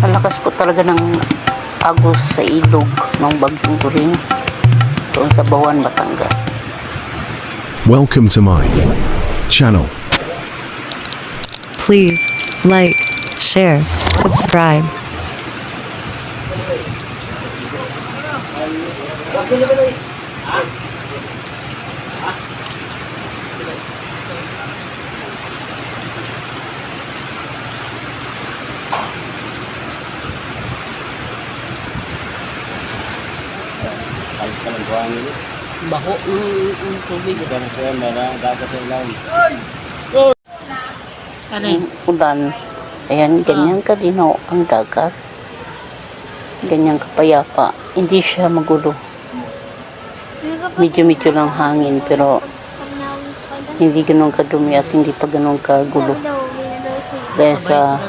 Ang lakas po talaga ng agos sa ilog ng Bagyong Guring doon sa Bawan, Batangas. Welcome to my channel. Please like, share, subscribe. Baho ng tubig. Ano yung ulan? Ayan, ganyan kalinaw ang dagat. Ganyan kapayapa. Hindi siya magulo. Medyo-medyo lang hangin, pero hindi ganun kadumi at hindi pa ganun kagulo. Dahil sa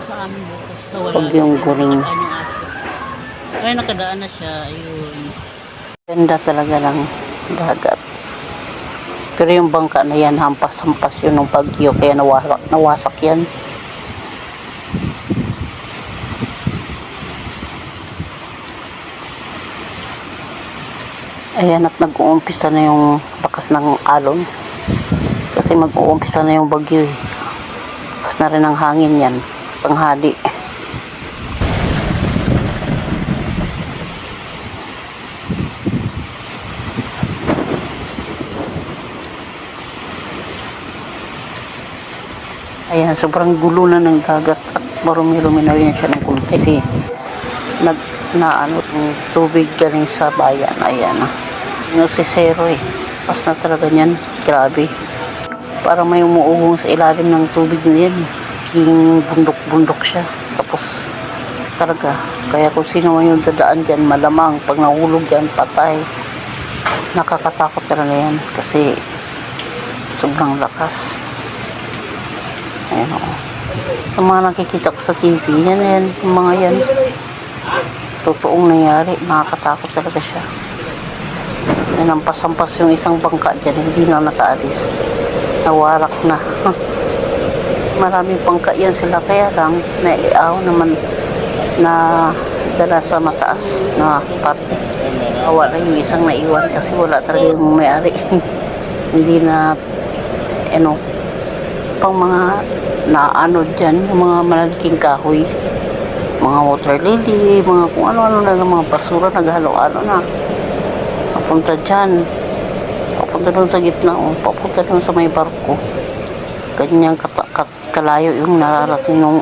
Bagyong Guring. Ay, nakadaan na siya. Ayun. Ganda talaga ng dagat. Pero yung bangka na yan, hampas-hampas yun ng bagyo, kaya nawasak yan. Ayan, at nag-uumpisa na yung lakas ng alon. Kasi mag-uumpisa na yung bagyo eh. Lakas na rin ang hangin yan. Tanghali. Ayan, sobrang gulo na ng dagat at marumi-rumi na rin siya ng kulay. Kasi yung tubig galing sa bayan. Ayan, si zero eh. Pas na talaga niyan. Grabe. Parang may umuugong sa ilalim ng tubig na yan. Yung bundok-bundok siya. Tapos talaga. Kaya kung sino man yung dadaan dyan, malamang. Pag nahulog dyan, patay. Nakakatakot talaga yan. Kasi sobrang lakas. Ayan o. Yung mga nakikita ko sa TV, yan, yung mga yan. Totoong nangyari. Nakakatakot talaga siya. Nampas-ampas yung isang bangka dyan. Hindi na nakaalis. Nawarak na. Maraming bangka yan sila. Kaya lang, naiaw naman na dala sa mataas na parte. Wala yung isang naiwan kasi wala talaga yung may-ari. Hindi na, pang mga naano dyan, yung mga malalaking kahoy, mga water lily, mga kung ano-ano na ng mga basura, naghalo-ano na. Papunta dyan. Papunta doon sa gitna, papunta doon sa may barko. Kanyang kalayo yung nararating ng